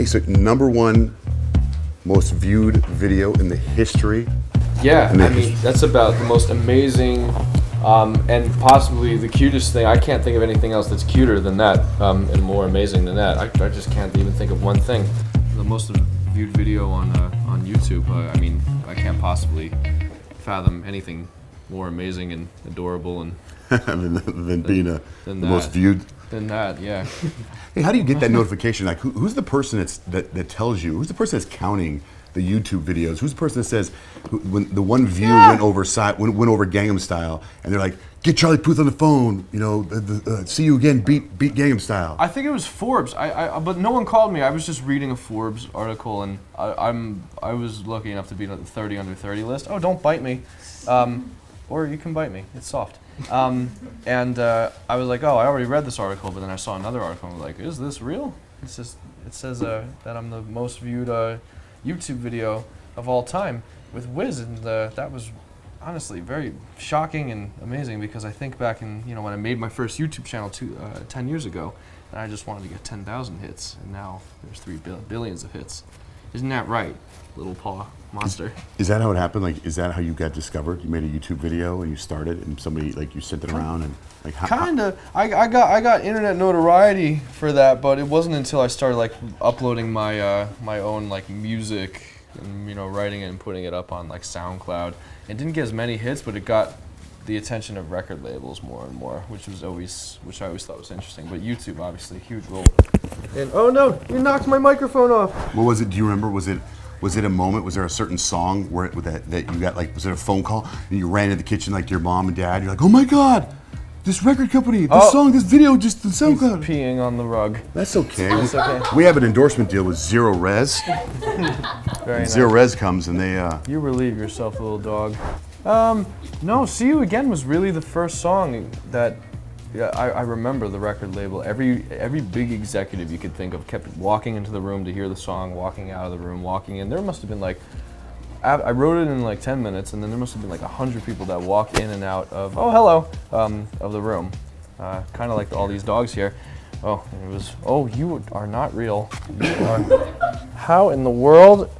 Hey, so #1 most viewed video in the history. Yeah, I mean, that's about the most amazing and possibly the cutest thing. I can't think of anything else that's cuter than that and more amazing than that. I just can't even think of one thing. The most viewed video on YouTube, I mean, I can't possibly fathom anything more amazing and adorable and than being the most viewed. Than that, yeah. Hey, how do you get that notification? Like, who's the person that tells you? Who's the person that's counting the YouTube videos? Who's the person that says when the one view went over Gangnam Style, and they're like, "Get Charlie Puth on the phone," you know, see you again, beat Gangnam Style. I think it was Forbes. But no one called me. I was just reading a Forbes article, and I was lucky enough to be on the 30 under 30 list. Oh, don't bite me, or you can bite me. It's soft. And I was like, oh, I already read this article, but then I saw another article and I was like, is this real? It says that I'm the most viewed YouTube video of all time with Wiz, and that was honestly very shocking and amazing because I think back in, when I made my first YouTube channel 10 years ago, and I just wanted to get 10,000 hits, and now there's 3 billions of hits. Isn't that right, little paw monster? Is that how it happened? Like, is that how you got discovered? You made a YouTube video and you started, and somebody you sent it around, and like kinda. I got internet notoriety for that, but it wasn't until I started uploading my my own music and writing it and putting it up on SoundCloud. It didn't get as many hits, but it got the attention of record labels more and more, which I always thought was interesting. But YouTube, obviously, a huge role. And oh no, you knocked my microphone off. What was it? Do you remember? Was it a moment? Was there a certain song that you got was it a phone call and you ran to the kitchen to your mom and dad? You're like, oh my God, this record company, this song, this video, just the SoundCloud. He's peeing on the rug. That's okay. That's okay. We have an endorsement deal with Zero Res. Very nice. Zero Res comes and they. You relieve yourself, little dog. No, See You Again was really the first song that I remember the record label. Every big executive you could think of kept walking into the room to hear the song, walking out of the room, walking in. There must have been I wrote it in 10 minutes, and then there must have been 100 people that walked in and out of, oh, hello, of the room. Kind of like all these dogs here. Oh, and it was, oh, you are not real. You are, how in the world,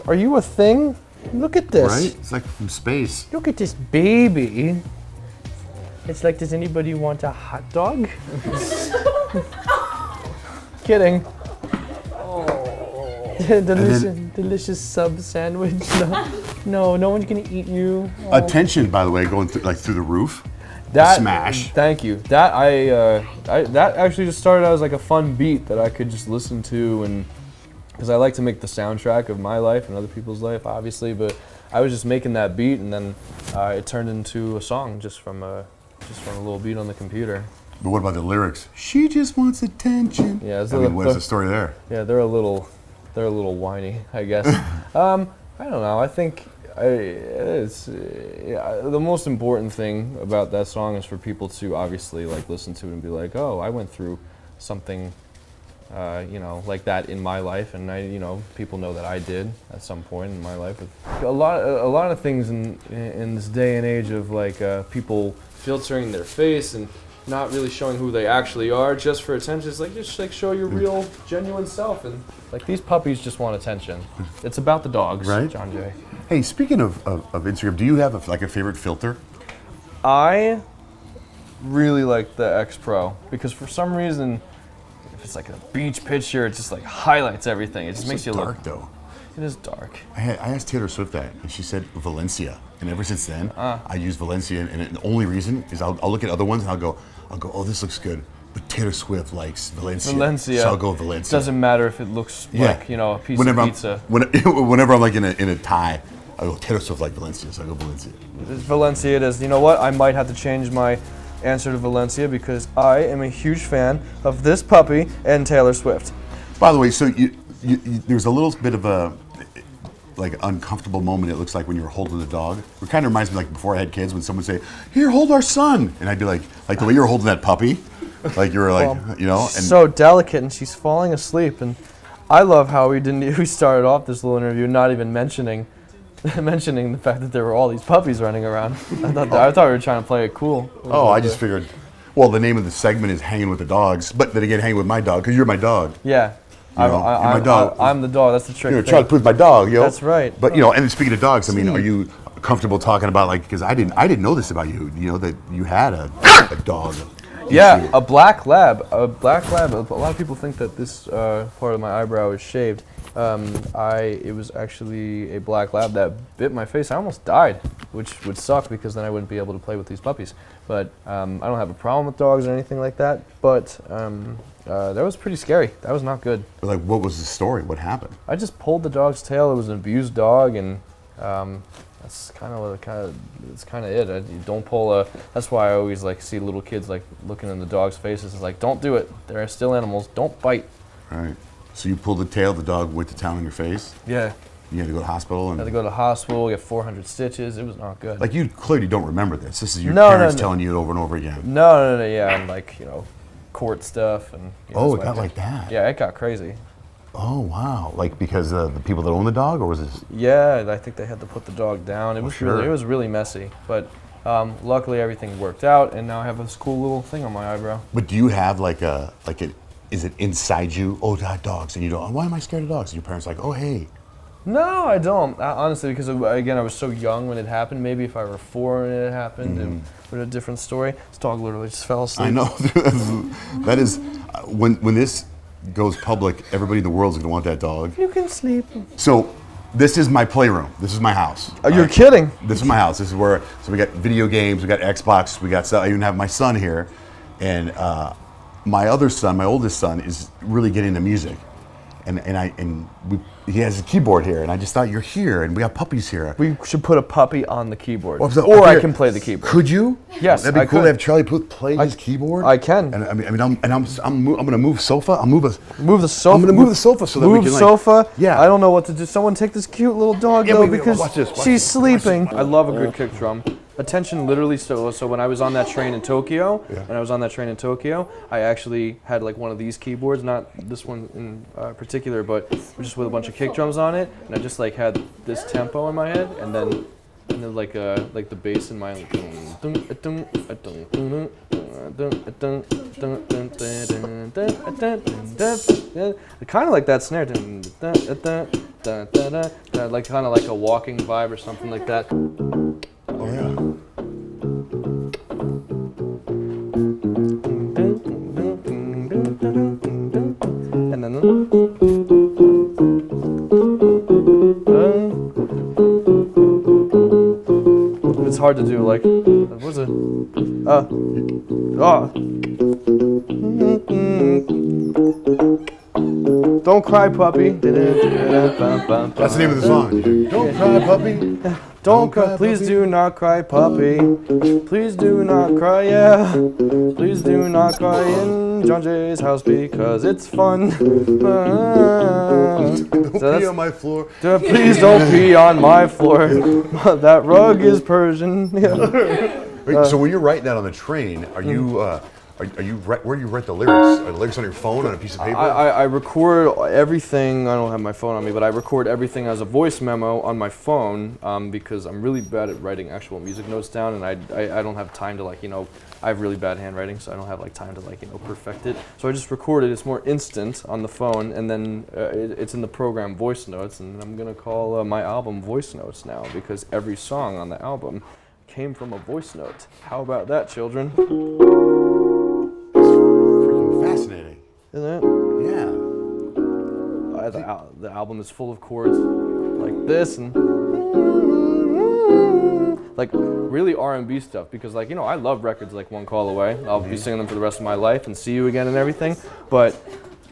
are you a thing? Look at this. Right? It's like from space. Look at this baby. It's like, does anybody want a hot dog? Kidding. Oh. delicious sub sandwich. No one's gonna eat you. Oh. Attention, by the way, going through the roof. That smash. Thank you. That that actually just started out as a fun beat that I could just listen to, and because I like to make the soundtrack of my life and other people's life, obviously. But I was just making that beat, and then it turned into a song just from a little beat on the computer. But what about the lyrics? She just wants attention. Yeah, what's the story there? Yeah, they're a little whiny, I guess. I don't know. I think the most important thing about that song is for people to obviously listen to it and be like, oh, I went through something, like that in my life, and people know that I did at some point in my life. A lot of things in this day and age of people filtering their face and not really showing who they actually are just for attention. It's just show your real, genuine self. And these puppies just want attention. It's about the dogs, right? Johnjay. Hey, speaking of Instagram, do you have a favorite filter? I really like the X Pro because for some reason, if it's a beach picture, it just highlights everything. It just makes you dark, look though. It is dark. I asked Taylor Swift that, and she said Valencia. And ever since then, I use Valencia, and the only reason is I'll look at other ones and I'll go, oh, this looks good. But Taylor Swift likes Valencia. So I'll go Valencia. Doesn't matter if it looks a piece of pizza. Whenever I'm in a tie, I go Taylor Swift like Valencia, so I go Valencia. Valencia it is. You know what? I might have to change my answer to Valencia because I am a huge fan of this puppy and Taylor Swift. By the way, so there's a little bit of a uncomfortable moment, it looks like, when you were holding the dog. It kind of reminds me before I had kids when someone would say, here, hold our son. And I'd be like the way you were holding that puppy. You were and so delicate, and she's falling asleep. And I love how we started off this little interview not even mentioning the fact that there were all these puppies running around. I thought we were trying to play it cool. Oh, I just figured, well, the name of the segment is Hanging with the Dogs, but then again, hanging with my dog, because you're my dog. Yeah. You know, my dog. I'm the dog. That's the trick. You know, Charlie Puth's my dog, yo. That's right. But you know, and speaking of dogs, I mean, are you comfortable talking about like? Because I didn't know this about you. You know that you had a dog. Yeah, a black lab. A black lab. A lot of people think that this part of my eyebrow is shaved. It was actually a black lab that bit my face. I almost died, which would suck because then I wouldn't be able to play with these puppies. But I don't have a problem with dogs or anything like that. But that was pretty scary. That was not good. Like, what was the story? What happened? I just pulled the dog's tail. It was an abused dog, and that's kind of it. You don't pull a. That's why I always like see little kids like looking in the dog's faces. It's like, don't do it. They're still animals. Don't bite. All right. So you pulled the tail. The dog went to town on your face. Yeah. You had to go to the hospital. And had to go to the hospital. Get 400 stitches. It was not good. Like, you clearly don't remember this. This is your parents telling you it over and over again. No. Yeah, and like court stuff and. Oh, it got like that. Yeah, it got crazy. Oh wow! Like because the people that own the dog, or was this? Yeah, I think they had to put the dog down. It was really messy, but luckily everything worked out, and now I have this cool little thing on my eyebrow. But do you have is it inside you? Oh, dogs, and you don't. Why am I scared of dogs? And your parents are like, oh hey. No, I don't. Honestly, because again, I was so young when it happened. Maybe if I were 4 and it happened, it would have been a different story. This dog literally just fell asleep. I know. That is when this goes public, everybody in the world is going to want that dog. You can sleep. So this is my playroom. This is my house. Oh, you're kidding. This is my house. This is where, so we got video games, we got Xbox, we got stuff. I even have my son here. And my other son, my oldest son, is really getting into music. He has a keyboard here, and I just thought, you're here, and we have puppies here. We should put a puppy on the keyboard, or I can play the keyboard. Could you? Yes, that'd be cool to have Charlie Puth play his keyboard. I can. And I'm gonna move sofa. I'll move the sofa. I'm gonna move the sofa so that we can sofa. Yeah. I don't know what to do. Someone take this cute little dog though because watch this, she's sleeping. I love a good kick drum. Attention, literally. So when I was on that train in Tokyo, I actually had like one of these keyboards, not this one in particular, but just with a bunch of kick drums on it, and I just like had this tempo in my head, and then like the bass in my kind of like that snare, like kind of like a walking vibe or something like that. Oh yeah. And then it's hard to do. Like, what's it? Don't cry, puppy. That's the name of the song. Don't cry, puppy. Don't cry, please do not cry, puppy. Please do not cry, yeah. Please do not cry in Johnjay's house because it's fun. Don't pee on my floor. Please don't pee on my floor. That rug is Persian. Yeah. Wait, so when you're writing that on the train, are you? Where do you write the lyrics? Are the lyrics on your phone, on a piece of paper? I record everything. I don't have my phone on me, but I record everything as a voice memo on my phone because I'm really bad at writing actual music notes down, and I don't have time to I have really bad handwriting, so I don't have time to perfect it. So I just record it. It's more instant on the phone, and then it's in the program Voice Notes, and I'm gonna call my album Voice Notes now because every song on the album came from a voice note. How about that, children? Fascinating. Isn't it? Yeah. The album is full of chords like this and like really R&B stuff because I love records like One Call Away. I'll be singing them for the rest of my life and See You Again and everything, but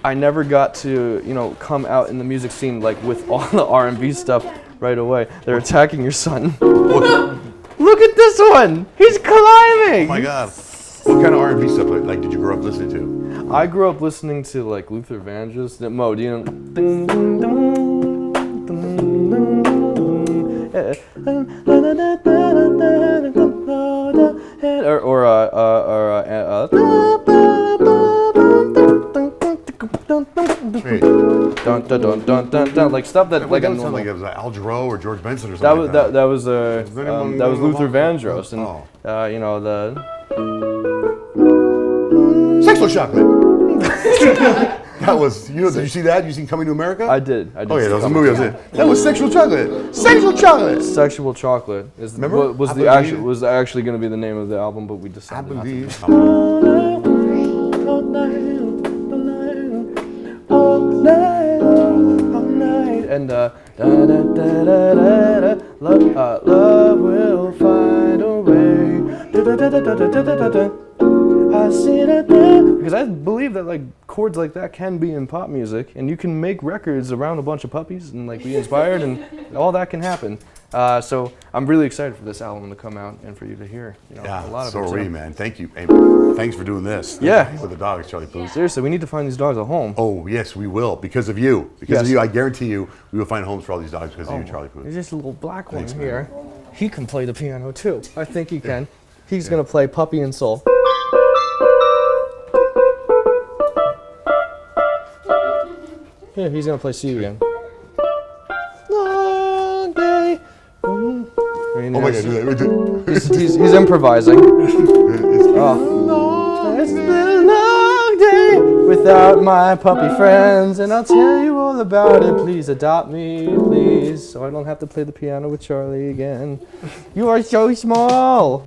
I never got to come out in the music scene with all the R&B stuff right away. They're attacking your son. Look at this one! He's climbing! Oh my God. What kind of R&B stuff did you grow up listening to? I grew up listening to Luther Vandross. Mo, do you know? Ding, ding, dong, ding, ding, like stuff that like sound like it was Al Jarreau or George Benson or something. That was Luther Vandross, and Sexual chocolate. That was, you know, did you see that? You seen Coming to America? I did. Oh yeah, that was a movie I was in. That was Sexual Chocolate. Sexual Chocolate. Sexual Chocolate is Remember? was actually going to be the name of the album, but we I decided not to. believe. And love will find a way. I see that because I believe that like chords like that can be in pop music, and you can make records around a bunch of puppies and like be inspired, and all that can happen. So I'm really excited for this album to come out and for you to hear. You know, Yeah, a lot of so it. are we, man. Thank you. Hey, thanks for doing this. Yeah. With the dogs, Charlie Puth. Seriously, we need to find these dogs a home. Oh, yes, we will. Because of you. Because of Yes. you. I guarantee you, we will find homes for all these dogs because of you, Charlie Puth. There's just a little black one Thanks, man. here. He can play the piano too. I think he can. He's gonna play Puppy and Soul. Yeah, he's gonna play See You Again. Long day. Oh my God, do that. He's improvising. Oh. It's been a long day without my puppy friends, and I'll tell you all about it. Please adopt me, please, so I don't have to play the piano with Charlie again. You are so small.